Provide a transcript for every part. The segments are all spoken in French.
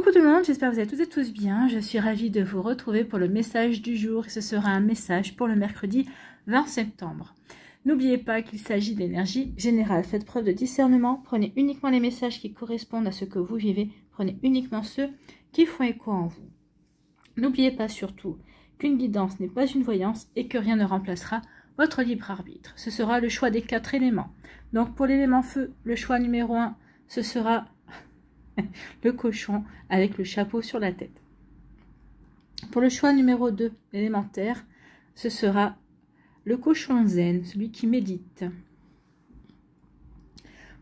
Coucou tout le monde, j'espère que vous allez toutes et tous bien. Je suis ravie de vous retrouver pour le message du jour. Ce sera un message pour le mercredi 20 septembre. N'oubliez pas qu'il s'agit d'énergie générale. Faites preuve de discernement. Prenez uniquement les messages qui correspondent à ce que vous vivez. Prenez uniquement ceux qui font écho en vous. N'oubliez pas surtout qu'une guidance n'est pas une voyance et que rien ne remplacera votre libre arbitre. Ce sera le choix des 4 éléments. Donc pour l'élément feu, le choix numéro 1, ce sera le cochon avec le chapeau sur la tête. Pour le choix numéro 2, l'élémentaire, ce sera le cochon zen, celui qui médite.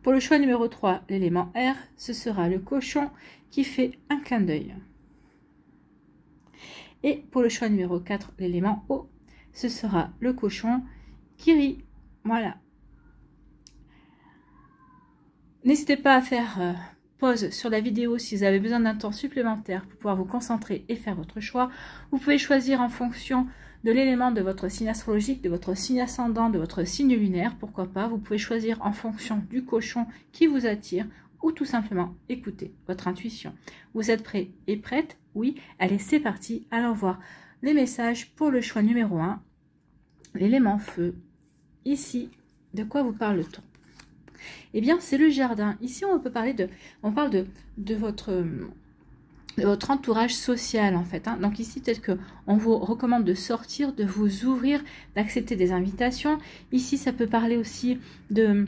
Pour le choix numéro 3, l'élément air, ce sera le cochon qui fait un clin d'œil. Et pour le choix numéro 4, l'élément eau, ce sera le cochon qui rit. Voilà. N'hésitez pas à faire pause sur la vidéo si vous avez besoin d'un temps supplémentaire pour pouvoir vous concentrer et faire votre choix. Vous pouvez choisir en fonction de l'élément de votre signe astrologique, de votre signe ascendant, de votre signe lunaire, pourquoi pas. Vous pouvez choisir en fonction du cochon qui vous attire ou tout simplement écouter votre intuition. Vous êtes prêts et prêtes? Oui, allez, c'est parti. Allons voir les messages pour le choix numéro 1, l'élément feu. Ici, de quoi vous parle-t-on? Eh bien, c'est le jardin. Ici, on parle de votre entourage social, en fait. Hein. Donc ici, peut-être qu'on vous recommande de sortir, de vous ouvrir, d'accepter des invitations. Ici, ça peut parler aussi de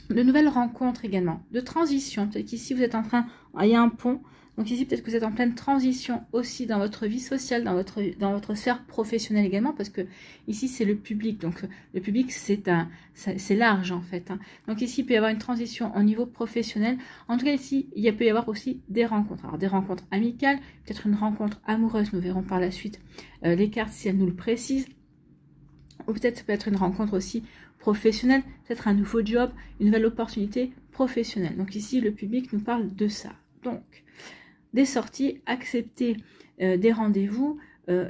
nouvelles rencontres également, de transition. Peut-être qu'ici, vous êtes en train... Il y a un pont. Donc ici, peut-être que vous êtes en pleine transition aussi dans votre vie sociale, dans votre sphère professionnelle également, parce que ici, c'est le public. Donc le public, c'est large en fait. Hein. Donc ici, il peut y avoir une transition au niveau professionnel. En tout cas, ici, il peut y avoir aussi des rencontres. Alors des rencontres amicales, peut-être une rencontre amoureuse, nous verrons par la suite les cartes si elles nous le précisent. Ou peut-être ça peut être une rencontre aussi professionnelle, peut-être un nouveau job, une nouvelle opportunité professionnelle. Donc ici, le public nous parle de ça. Donc, des sorties, accepter des rendez-vous,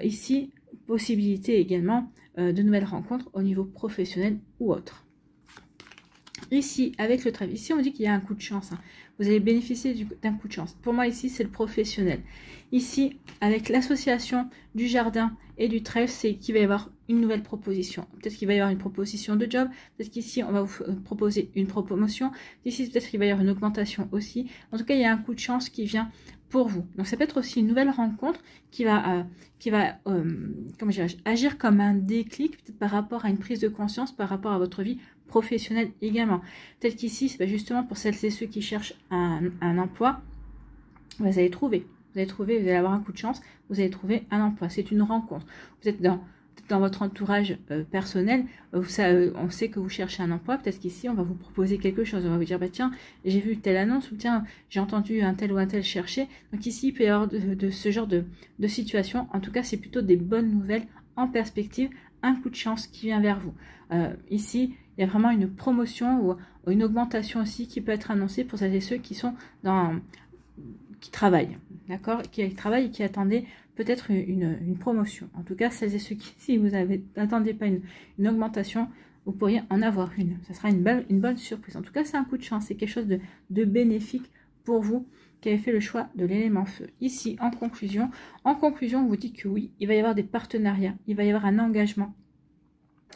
ici, possibilité également de nouvelles rencontres au niveau professionnel ou autre. Ici, avec le travail, ici on dit qu'il y a un coup de chance, hein. Vous allez bénéficier d'un coup de chance. Pour moi, ici, c'est le professionnel. Ici, avec l'association du jardin et du trèfle, c'est qu'il va y avoir une nouvelle proposition. Peut-être qu'il va y avoir une proposition de job. Peut-être qu'ici, on va vous proposer une promotion. Ici, peut-être qu'il va y avoir une augmentation aussi. En tout cas, il y a un coup de chance qui vient pour vous. Donc, ça peut être aussi une nouvelle rencontre qui va comment dirais-je, agir comme un déclic, peut-être par rapport à une prise de conscience, par rapport à votre vie professionnelle également. Peut-être qu'ici, c'est justement pour celles et ceux qui cherchent un emploi, vous allez trouver. Vous allez avoir un coup de chance, vous allez trouver un emploi. C'est une rencontre. Vous êtes dans votre entourage personnel, on sait que vous cherchez un emploi. Peut-être qu'ici, on va vous proposer quelque chose. On va vous dire, bah tiens, j'ai vu telle annonce, ou tiens, j'ai entendu un tel ou un tel chercher. Donc ici, il peut y avoir de ce genre de situation. En tout cas, c'est plutôt des bonnes nouvelles en perspective, un coup de chance qui vient vers vous. Ici, il y a vraiment une promotion ou une augmentation aussi qui peut être annoncée pour celles et ceux qui sont qui travaillent, d'accord, qui travaillent et qui attendaient peut-être une promotion. En tout cas, celles et ceux qui, si vous n'attendez pas une augmentation, vous pourriez en avoir une. Ça sera une bonne surprise. En tout cas, c'est un coup de chance, c'est quelque chose de bénéfique pour vous qui avez fait le choix de l'élément feu. Ici, en conclusion, on vous dit que oui, il va y avoir des partenariats, il va y avoir un engagement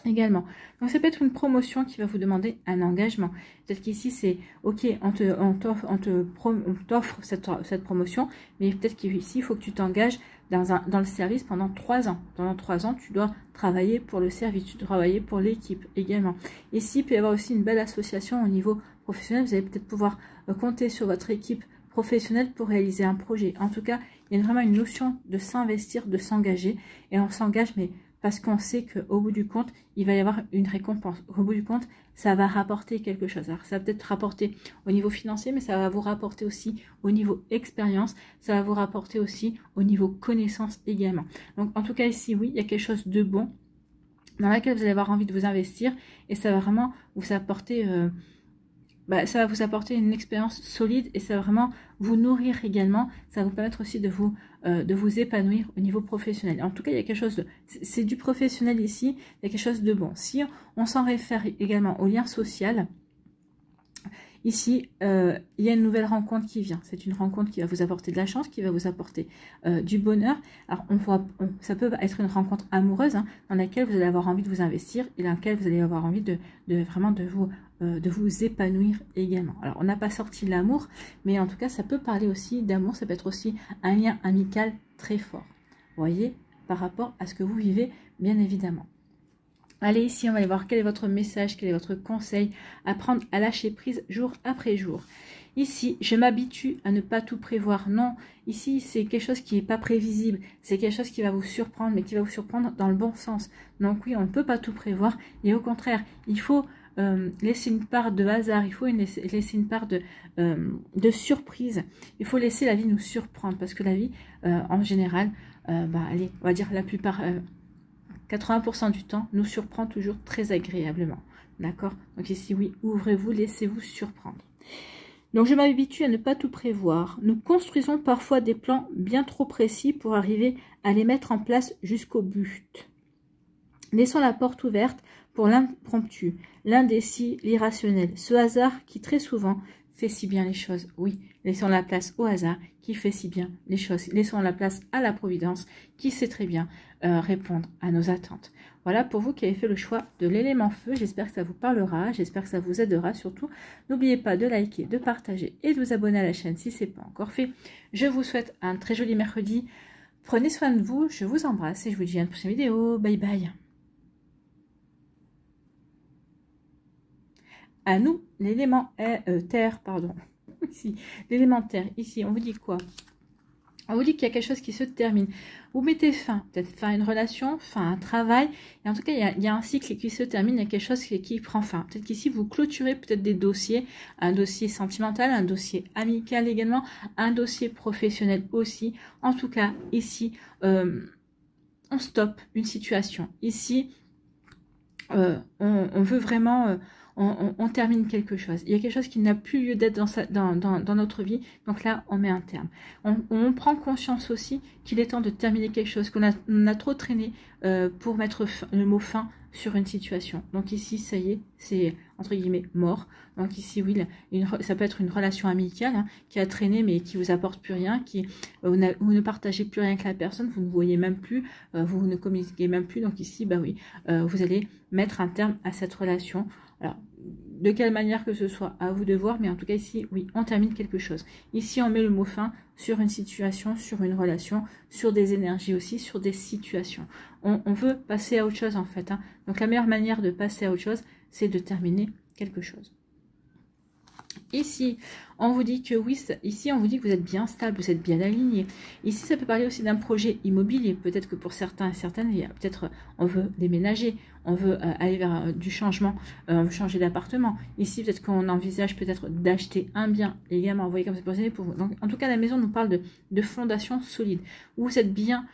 également. Donc ça peut être une promotion qui va vous demander un engagement. Peut-être qu'ici c'est ok, on t'offre cette promotion, mais peut-être qu'ici il faut que tu t'engages dans le service pendant 3 ans. Pendant 3 ans, tu dois travailler pour le service, tu dois travailler pour l'équipe également. Ici, il peut y avoir aussi une belle association au niveau professionnel. Vous allez peut-être pouvoir compter sur votre équipe professionnelle pour réaliser un projet. En tout cas, il y a vraiment une notion de s'investir, de s'engager. Et on s'engage, mais parce qu'on sait qu'au bout du compte, il va y avoir une récompense. Au bout du compte, ça va rapporter quelque chose. Alors, ça va peut-être rapporter au niveau financier, mais ça va vous rapporter aussi au niveau expérience. Ça va vous rapporter aussi au niveau connaissance également. Donc, en tout cas, ici, oui, il y a quelque chose de bon dans lequel vous allez avoir envie de vous investir. Et ça va vraiment vous apporter... ça va vous apporter une expérience solide et ça va vraiment vous nourrir également. Ça va vous permettre aussi de vous épanouir au niveau professionnel. En tout cas, il y a quelque chose de... C'est du professionnel ici, il y a quelque chose de bon. Si on s'en réfère également au lien social, Ici, il y a une nouvelle rencontre qui vient. C'est une rencontre qui va vous apporter de la chance, qui va vous apporter du bonheur. Alors, ça peut être une rencontre amoureuse, hein, dans laquelle vous allez avoir envie de vous investir et dans laquelle vous allez avoir envie vraiment de vous épanouir également. Alors, on n'a pas sorti l'amour, mais en tout cas, ça peut parler aussi d'amour. Ça peut être aussi un lien amical très fort. Vous voyez, par rapport à ce que vous vivez, bien évidemment. Allez, ici, on va aller voir quel est votre message, quel est votre conseil, apprendre à lâcher prise jour après jour. Ici, je m'habitue à ne pas tout prévoir. Non, ici, c'est quelque chose qui n'est pas prévisible. C'est quelque chose qui va vous surprendre, mais qui va vous surprendre dans le bon sens. Donc oui, on ne peut pas tout prévoir. Et au contraire, il faut laisser une part de hasard. Il faut laisser une part de surprise. Il faut laisser la vie nous surprendre. Parce que la vie, en général, allez, on va dire la plupart... 80% du temps, nous surprend toujours très agréablement. D'accord? Donc ici, oui, ouvrez-vous, laissez-vous surprendre. Donc, je m'habitue à ne pas tout prévoir. Nous construisons parfois des plans bien trop précis pour arriver à les mettre en place jusqu'au but. Laissons la porte ouverte pour l'impromptu, l'indécis, l'irrationnel. Ce hasard qui, très souvent, fait si bien les choses. Oui, laissons la place au hasard qui fait si bien les choses. Laissons la place à la providence qui sait très bien répondre à nos attentes. Voilà pour vous qui avez fait le choix de l'élément feu. J'espère que ça vous parlera, j'espère que ça vous aidera. Surtout, n'oubliez pas de liker, de partager et de vous abonner à la chaîne si ce n'est pas encore fait. Je vous souhaite un très joli mercredi. Prenez soin de vous, je vous embrasse et je vous dis à une prochaine vidéo. Bye bye. À nous, l'élément terre, pardon. Ici, l'élément terre. Ici, on vous dit quoi? On vous dit qu'il y a quelque chose qui se termine. Vous mettez fin, peut-être fin à une relation, fin à un travail. Et en tout cas, il y a un cycle qui se termine, il y a quelque chose qui prend fin. Peut-être qu'ici, vous clôturez peut-être des dossiers, un dossier sentimental, un dossier amical également, un dossier professionnel aussi. En tout cas, ici, on stoppe une situation. Ici, on veut vraiment... On termine quelque chose. Il y a quelque chose qui n'a plus lieu d'être dans notre vie. Donc là, on met un terme. On prend conscience aussi qu'il est temps de terminer quelque chose, qu'on a trop traîné pour mettre le mot fin sur une situation. Donc ici, ça y est, c'est entre guillemets mort. Donc ici, oui, ça peut être une relation amicale hein, qui a traîné mais qui vous apporte plus rien, vous ne partagez plus rien avec la personne, vous ne voyez même plus, vous ne communiquez même plus. Donc ici, bah oui, vous allez mettre un terme à cette relation. Alors, de quelle manière que ce soit, à vous de voir, mais en tout cas ici, oui, on termine quelque chose. Ici, on met le mot fin sur une situation, sur une relation, sur des énergies aussi, sur des situations. On veut passer à autre chose en fait. Hein. Donc la meilleure manière de passer à autre chose, c'est de terminer quelque chose. Ici, on vous dit que oui, ici, on vous dit que vous êtes bien stable, vous êtes bien aligné. Ici, ça peut parler aussi d'un projet immobilier. Peut-être que pour certains et certaines, peut-être on veut déménager, on veut aller vers du changement, on veut changer d'appartement. Ici, peut-être qu'on envisage peut-être d'acheter un bien également. Vous voyez comme c'est posé pour vous. Donc, en tout cas, la maison nous parle de fondation solide. Où vous êtes bien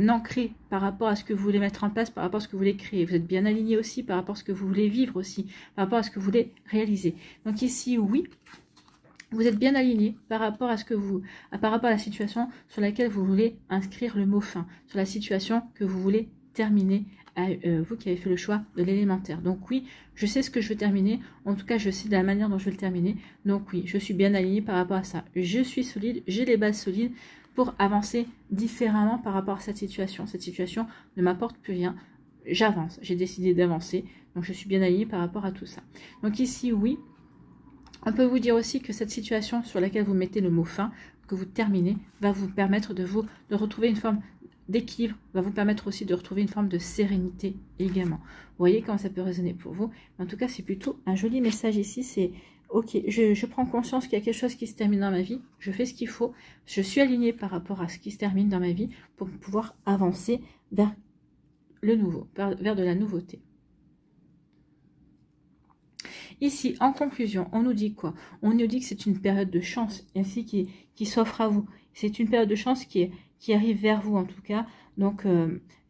ancré par rapport à ce que vous voulez mettre en place, par rapport à ce que vous voulez créer. Vous êtes bien aligné aussi par rapport à ce que vous voulez vivre aussi, par rapport à ce que vous voulez réaliser. Donc ici, oui, vous êtes bien aligné par rapport à par rapport à la situation sur laquelle vous voulez inscrire le mot fin, sur la situation que vous voulez terminer, vous qui avez fait le choix de l'élémentaire. Donc oui, je sais ce que je veux terminer, en tout cas je sais de la manière dont je vais le terminer. Donc oui, je suis bien aligné par rapport à ça. Je suis solide, j'ai les bases solides pour avancer différemment par rapport à cette situation. Cette situation ne m'apporte plus rien. J'avance, j'ai décidé d'avancer, donc je suis bien alignée par rapport à tout ça. Donc ici, oui, on peut vous dire aussi que cette situation sur laquelle vous mettez le mot fin, que vous terminez, va vous permettre de retrouver une forme d'équilibre, va vous permettre aussi de retrouver une forme de sérénité également. Vous voyez comment ça peut résonner pour vous. En tout cas, c'est plutôt un joli message ici, c'est... Ok, je prends conscience qu'il y a quelque chose qui se termine dans ma vie, je fais ce qu'il faut, je suis alignée par rapport à ce qui se termine dans ma vie pour pouvoir avancer vers le nouveau, vers de la nouveauté. Ici, en conclusion, on nous dit quoi? On nous dit que c'est une période de chance ainsi qui s'offre à vous. C'est une période de chance qui arrive vers vous en tout cas. Donc,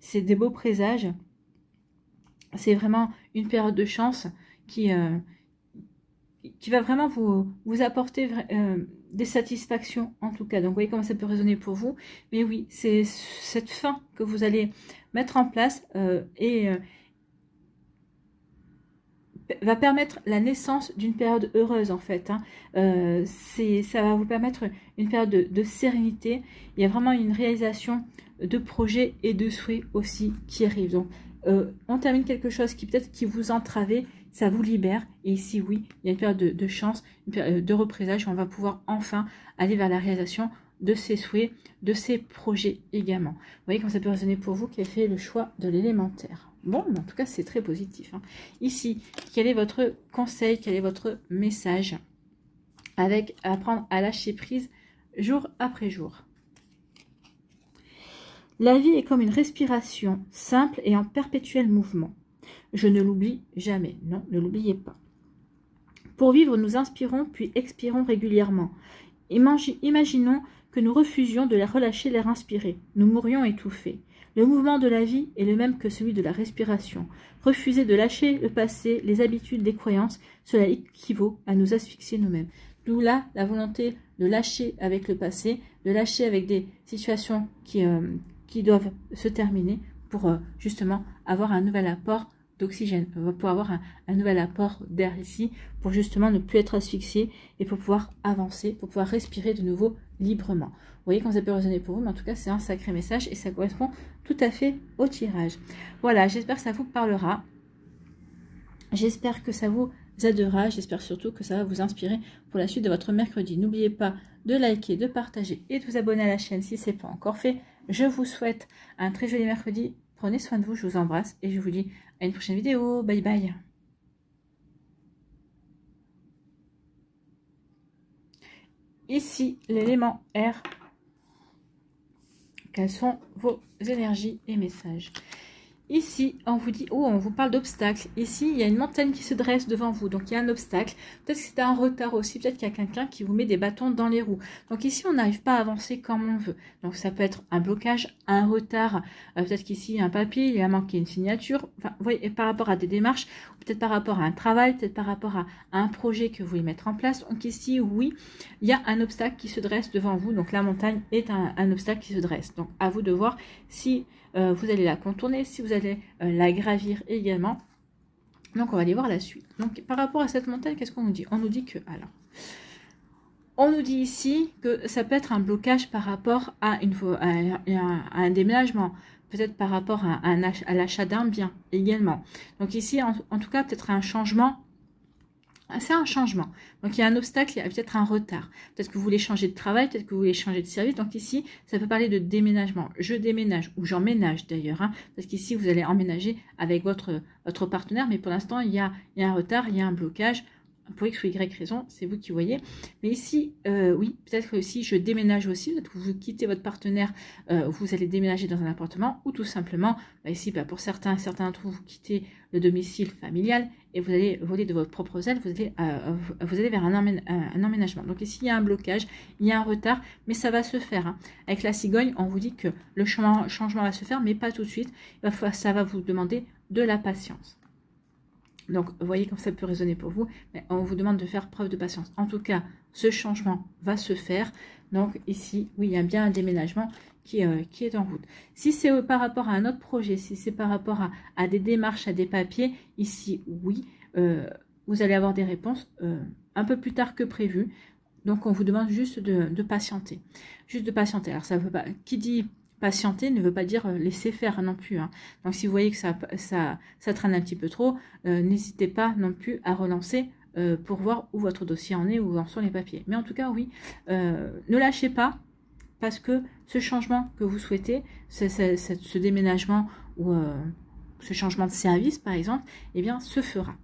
c'est des beaux présages. C'est vraiment une période de chance qui va vraiment vous apporter des satisfactions en tout cas. Donc, vous voyez comment ça peut résonner pour vous. Mais oui, c'est cette fin que vous allez mettre en place va permettre la naissance d'une période heureuse en fait. Hein. Ça va vous permettre une période de sérénité. Il y a vraiment une réalisation de projets et de souhaits aussi qui arrivent. Donc, on termine quelque chose qui peut-être qui vous entravait, ça vous libère. Et ici, oui, il y a une période de chance, une période de représage. On va pouvoir enfin aller vers la réalisation de ses souhaits, de ses projets également. Vous voyez comme ça peut résonner pour vous qui avez fait le choix de l'élémentaire. Bon, mais en tout cas, c'est très positif. Hein. Ici, quel est votre conseil, quel est votre message avec apprendre à lâcher prise jour après jour? La vie est comme une respiration simple et en perpétuel mouvement. Je ne l'oublie jamais. Non, ne l'oubliez pas. Pour vivre, nous inspirons puis expirons régulièrement. Imaginons que nous refusions de la relâcher, l'air inspiré. Nous mourrions étouffés. Le mouvement de la vie est le même que celui de la respiration. Refuser de lâcher le passé, les habitudes, les croyances, cela équivaut à nous asphyxier nous-mêmes. D'où là, la volonté de lâcher avec le passé, de lâcher avec des situations qui doivent se terminer pour justement avoir un nouvel apport d'oxygène, pour avoir un nouvel apport d'air ici, pour justement ne plus être asphyxié et pour pouvoir avancer, pour pouvoir respirer de nouveau librement. Vous voyez quand ça peut résonner pour vous, mais en tout cas c'est un sacré message et ça correspond tout à fait au tirage. Voilà, j'espère que ça vous parlera. J'espère que ça vous aidera. J'espère surtout que ça va vous inspirer pour la suite de votre mercredi. N'oubliez pas de liker, de partager et de vous abonner à la chaîne si ce n'est pas encore fait. Je vous souhaite un très joli mercredi. Prenez soin de vous, je vous embrasse et je vous dis à une prochaine vidéo. Bye bye. Ici, l'élément R. Quelles sont vos énergies et messages? Ici, on vous dit, oh, on vous parle d'obstacles. Ici, il y a une montagne qui se dresse devant vous. Donc, il y a un obstacle. Peut-être que c'est un retard aussi. Peut-être qu'il y a quelqu'un qui vous met des bâtons dans les roues. Donc, ici, on n'arrive pas à avancer comme on veut. Donc, ça peut être un blocage, un retard. Peut-être qu'ici, il y a un papier, il a manqué une signature. Enfin, vous voyez, par rapport à des démarches, peut-être par rapport à un travail, peut-être par rapport à un projet que vous voulez mettre en place. Donc, ici, oui, il y a un obstacle qui se dresse devant vous. Donc, la montagne est un obstacle qui se dresse. Donc, à vous de voir si vous allez la contourner, si vous allez la gravir également. Donc, on va aller voir la suite. Donc, par rapport à cette montagne, qu'est-ce qu'on nous dit? On nous dit que, alors, on nous dit ici que ça peut être un blocage par rapport à un déménagement, peut-être par rapport à l'achat d'un bien également. Donc, ici, en tout cas, peut-être un changement. C'est un changement. Donc, il y a un obstacle, il y a peut-être un retard. Peut-être que vous voulez changer de travail, peut-être que vous voulez changer de service. Donc, ici, ça peut parler de déménagement. Je déménage ou j'emménage d'ailleurs. Hein, parce qu'ici, vous allez emménager avec votre partenaire. Mais pour l'instant, il y a un retard, il y a un blocage. Pour X ou Y raison, c'est vous qui voyez. Mais ici, oui, peut-être que si je déménage aussi, peut-être que vous quittez votre partenaire, vous allez déménager dans un appartement, ou tout simplement, ici, pour certains d'entre vous, vous quittez le domicile familial et vous allez voler de votre propre aile, vous allez vers un emménagement. Donc ici, il y a un blocage, il y a un retard, mais ça va se faire. Hein. Avec la cigogne, on vous dit que le changement va se faire, mais pas tout de suite. Ça va vous demander de la patience. Donc, vous voyez comme ça peut résonner pour vous, mais on vous demande de faire preuve de patience. En tout cas, ce changement va se faire. Donc, ici, oui, il y a bien un déménagement qui est en route. Si c'est par rapport à un autre projet, si c'est par rapport à des démarches, à des papiers, ici, oui, vous allez avoir des réponses un peu plus tard que prévu. Donc, on vous demande juste de patienter. Juste de patienter. Alors, ça veut pas... Qui dit... patienter ne veut pas dire laisser faire non plus. Hein. Donc, si vous voyez que ça traîne un petit peu trop, n'hésitez pas non plus à relancer pour voir où votre dossier en est, où en sont les papiers. Mais en tout cas, oui, ne lâchez pas parce que ce changement que vous souhaitez, ce déménagement ou ce changement de service, par exemple, eh bien, se fera.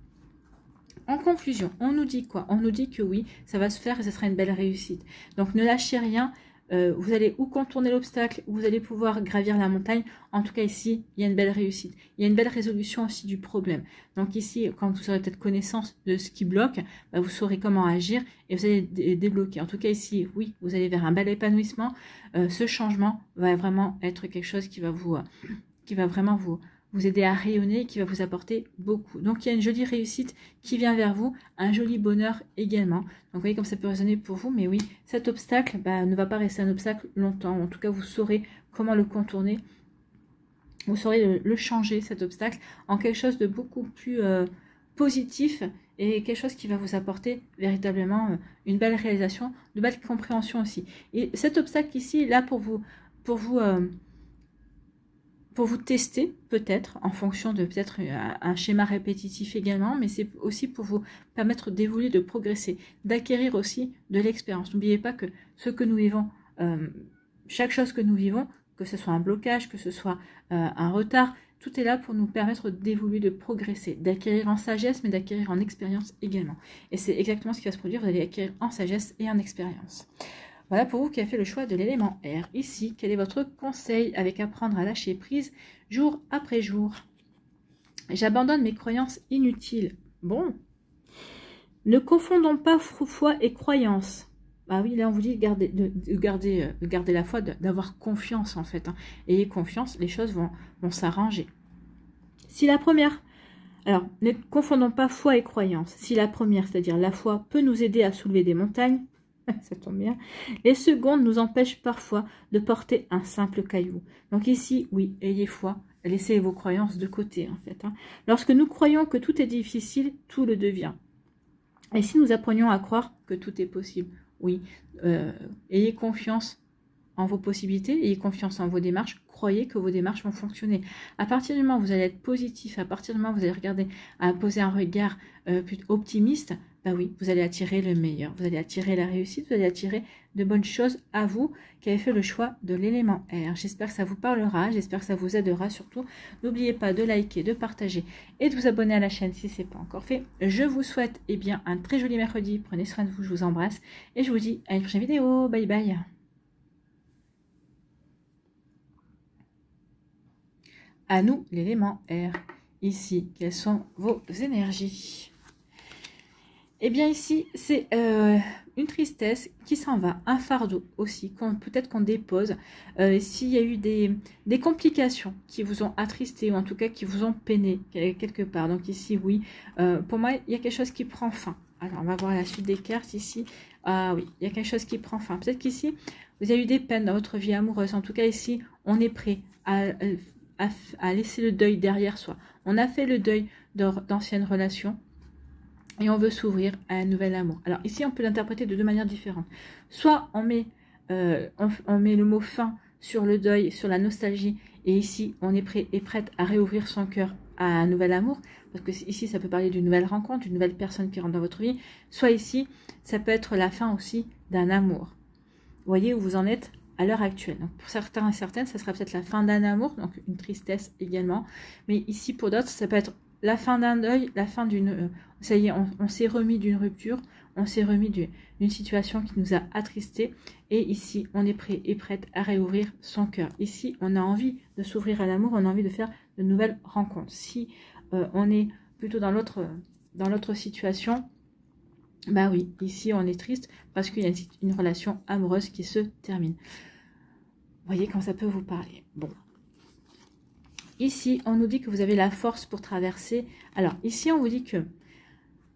En conclusion, on nous dit quoi? On nous dit que oui, ça va se faire et ce sera une belle réussite. Donc, ne lâchez rien. Vous allez ou contourner l'obstacle, ou vous allez pouvoir gravir la montagne. En tout cas, ici, il y a une belle réussite. Il y a une belle résolution aussi du problème. Donc ici, quand vous aurez peut-être connaissance de ce qui bloque, vous saurez comment agir et vous allez débloquer. En tout cas, ici, oui, vous allez vers un bel épanouissement. Ce changement va vraiment être quelque chose qui va vraiment vous aider à rayonner, qui va vous apporter beaucoup. Donc, il y a une jolie réussite qui vient vers vous, un joli bonheur également. Donc, vous voyez comme ça peut résonner pour vous, mais oui, cet obstacle ne va pas rester un obstacle longtemps. En tout cas, vous saurez comment le contourner. Vous saurez le changer, cet obstacle, en quelque chose de beaucoup plus positif et quelque chose qui va vous apporter véritablement une belle réalisation, de belle compréhension aussi. Et cet obstacle ici, là pour vous tester peut-être en fonction de peut-être un schéma répétitif également, mais c'est aussi pour vous permettre d'évoluer, de progresser, d'acquérir aussi de l'expérience. N'oubliez pas que ce que nous vivons, chaque chose que nous vivons, que ce soit un blocage, que ce soit un retard, tout est là pour nous permettre d'évoluer, de progresser, d'acquérir en sagesse, mais d'acquérir en expérience également. Et c'est exactement ce qui va se produire, vous allez acquérir en sagesse et en expérience. Voilà pour vous qui avez fait le choix de l'élément R. Ici, quel est votre conseil avec apprendre à lâcher prise jour après jour? J'abandonne mes croyances inutiles. Bon. Ne confondons pas foi et croyance. Ah oui, là on vous dit de garder la foi, d'avoir confiance en fait. Hein. Ayez confiance, les choses vont s'arranger. Si la première... Alors, ne confondons pas foi et croyance. Si la première, c'est-à-dire la foi, peut nous aider à soulever des montagnes, ça tombe bien. Les secondes nous empêchent parfois de porter un simple caillou. Donc ici, oui, ayez foi, laissez vos croyances de côté en fait. Hein. Lorsque nous croyons que tout est difficile, tout le devient. Et si nous apprenions à croire que tout est possible, oui, ayez confiance en vos possibilités, ayez confiance en vos démarches, croyez que vos démarches vont fonctionner. À partir du moment où vous allez être positif, à partir du moment où vous allez regarder, à poser un regard plus optimiste, bah oui, vous allez attirer le meilleur, vous allez attirer la réussite, vous allez attirer de bonnes choses à vous qui avez fait le choix de l'élément R. J'espère que ça vous parlera, j'espère que ça vous aidera surtout. N'oubliez pas de liker, de partager et de vous abonner à la chaîne si ce n'est pas encore fait. Je vous souhaite bien un très joli mercredi, prenez soin de vous, je vous embrasse et je vous dis à une prochaine vidéo. Bye bye. À nous, l'élément R. Ici, quelles sont vos énergies? Eh bien ici, c'est une tristesse qui s'en va, un fardeau aussi, peut-être qu'on dépose. S'il y a eu des complications qui vous ont attristé, ou en tout cas qui vous ont peiné quelque part. Donc ici, oui, pour moi, il y a quelque chose qui prend fin. Alors, on va voir la suite des cartes ici. Ah oui, il y a quelque chose qui prend fin. Peut-être qu'ici, vous avez eu des peines dans votre vie amoureuse. En tout cas, ici, on est prêt à laisser le deuil derrière soi. On a fait le deuil d'anciennes relations. Et on veut s'ouvrir à un nouvel amour. Alors ici, on peut l'interpréter de deux manières différentes. Soit on met le mot fin sur le deuil, sur la nostalgie, et ici, on est prêt et prête à réouvrir son cœur à un nouvel amour, parce que ici, ça peut parler d'une nouvelle rencontre, d'une nouvelle personne qui rentre dans votre vie. Soit ici, ça peut être la fin aussi d'un amour. Vous voyez où vous en êtes à l'heure actuelle. Donc pour certains et certaines, ça sera peut-être la fin d'un amour, donc une tristesse également. Mais ici, pour d'autres, ça peut être la fin d'un deuil, la fin d'une... ça y est, on s'est remis d'une rupture, on s'est remis d'une situation qui nous a attristés. Et ici, on est prêt et prête à réouvrir son cœur. Ici, on a envie de s'ouvrir à l'amour, on a envie de faire de nouvelles rencontres. Si on est plutôt dans l'autre situation, bah oui, ici, on est triste parce qu'il y a une relation amoureuse qui se termine. Vous voyez quand ça peut vous parler. Bon. Ici, on nous dit que vous avez la force pour traverser. Alors, ici, on vous dit que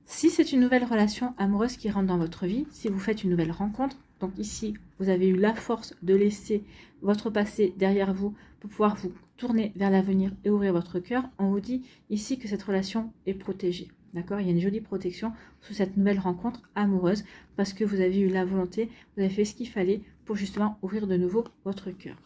si c'est une nouvelle relation amoureuse qui rentre dans votre vie, si vous faites une nouvelle rencontre, donc ici, vous avez eu la force de laisser votre passé derrière vous pour pouvoir vous tourner vers l'avenir et ouvrir votre cœur, on vous dit ici que cette relation est protégée. D'accord? Il y a une jolie protection sous cette nouvelle rencontre amoureuse parce que vous avez eu la volonté, vous avez fait ce qu'il fallait pour justement ouvrir de nouveau votre cœur.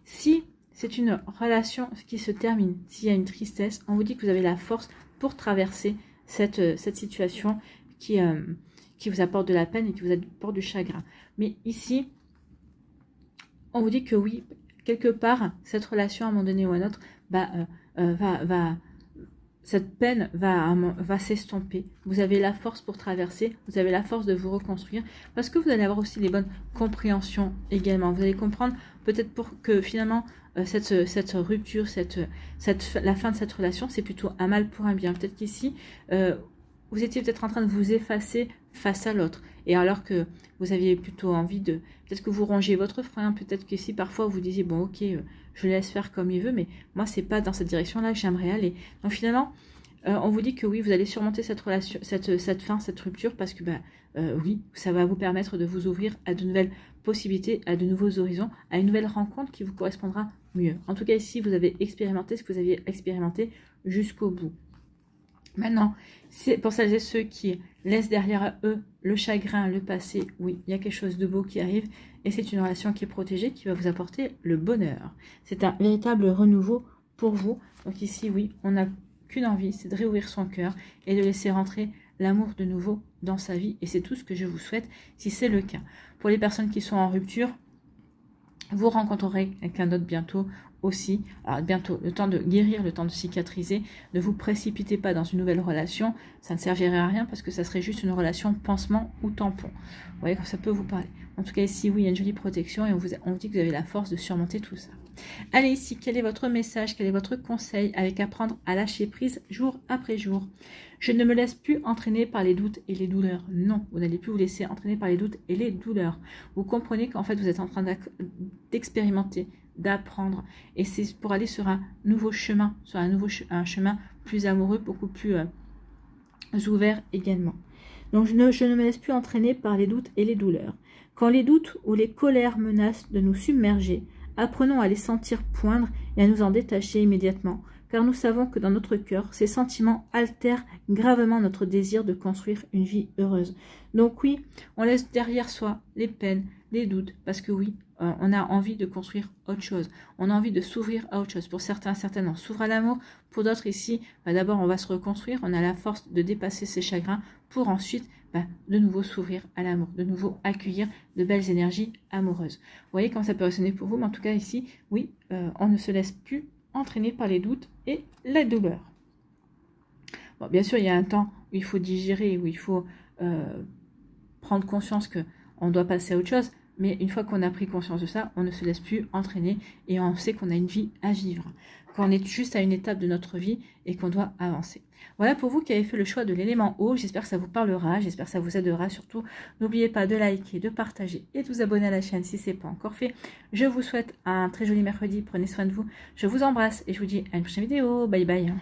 Si c'est une relation qui se termine, s'il y a une tristesse, on vous dit que vous avez la force pour traverser cette situation qui vous apporte de la peine et qui vous apporte du chagrin. Mais ici, on vous dit que oui, quelque part, cette relation à un moment donné ou à un autre, cette peine va s'estomper. Vous avez la force pour traverser, vous avez la force de vous reconstruire, parce que vous allez avoir aussi les bonnes compréhensions également. Vous allez comprendre peut-être pour que finalement cette rupture, la fin de cette relation, c'est plutôt un mal pour un bien. Peut-être qu'ici, vous étiez peut-être en train de vous effacer face à l'autre. Et alors que vous aviez plutôt envie de... Peut-être que vous rongez votre frein, peut-être qu'ici, parfois, vous disiez, bon, ok, je le laisse faire comme il veut, mais moi, c'est pas dans cette direction-là que j'aimerais aller. Donc finalement, on vous dit que oui, vous allez surmonter cette relation, cette fin, cette rupture, parce que oui, ça va vous permettre de vous ouvrir à de nouvelles possibilités, à de nouveaux horizons, à une nouvelle rencontre qui vous correspondra mieux. En tout cas, ici, vous avez expérimenté ce que vous aviez expérimenté jusqu'au bout. Maintenant, c'est pour celles et ceux qui laissent derrière eux le chagrin, le passé, oui, il y a quelque chose de beau qui arrive et c'est une relation qui est protégée, qui va vous apporter le bonheur. C'est un véritable renouveau pour vous. Donc ici, oui, on n'a qu'une envie, c'est de réouvrir son cœur et de laisser rentrer l'amour de nouveau dans sa vie. Et c'est tout ce que je vous souhaite si c'est le cas. Pour les personnes qui sont en rupture, vous rencontrerez quelqu'un d'autre bientôt aussi. Alors bientôt, le temps de guérir, le temps de cicatriser. Ne vous précipitez pas dans une nouvelle relation. Ça ne servirait à rien parce que ça serait juste une relation pansement ou tampon. Vous voyez comme ça peut vous parler. En tout cas ici, oui, il y a une jolie protection et on vous dit que vous avez la force de surmonter tout ça. Allez ici, quel est votre message, quel est votre conseil avec apprendre à lâcher prise jour après jour? Je ne me laisse plus entraîner par les doutes et les douleurs. Non, vous n'allez plus vous laisser entraîner par les doutes et les douleurs. Vous comprenez qu'en fait, vous êtes en train d'expérimenter, d'apprendre. Et c'est pour aller sur un nouveau chemin, sur un chemin plus amoureux, beaucoup plus ouvert également. Donc, je ne me laisse plus entraîner par les doutes et les douleurs. Quand les doutes ou les colères menacent de nous submerger, apprenons à les sentir poindre et à nous en détacher immédiatement, car nous savons que dans notre cœur, ces sentiments altèrent gravement notre désir de construire une vie heureuse. Donc oui, on laisse derrière soi les peines, les doutes, parce que oui, on a envie de construire autre chose. On a envie de s'ouvrir à autre chose. Pour certains, certaines, on s'ouvre à l'amour. Pour d'autres ici, d'abord, on va se reconstruire. On a la force de dépasser ses chagrins pour ensuite, de nouveau s'ouvrir à l'amour, de nouveau accueillir de belles énergies amoureuses. Vous voyez comment ça peut résonner pour vous, mais en tout cas ici, oui, on ne se laisse plus entraîner par les doutes et la douleur. Bon, bien sûr, il y a un temps où il faut digérer, où il faut prendre conscience qu'on doit passer à autre chose, mais une fois qu'on a pris conscience de ça, on ne se laisse plus entraîner et on sait qu'on a une vie à vivre, qu'on est juste à une étape de notre vie et qu'on doit avancer. Voilà pour vous qui avez fait le choix de l'élément eau. J'espère que ça vous parlera, j'espère que ça vous aidera. Surtout, n'oubliez pas de liker, de partager et de vous abonner à la chaîne si ce n'est pas encore fait. Je vous souhaite un très joli mercredi. Prenez soin de vous. Je vous embrasse et je vous dis à une prochaine vidéo. Bye bye.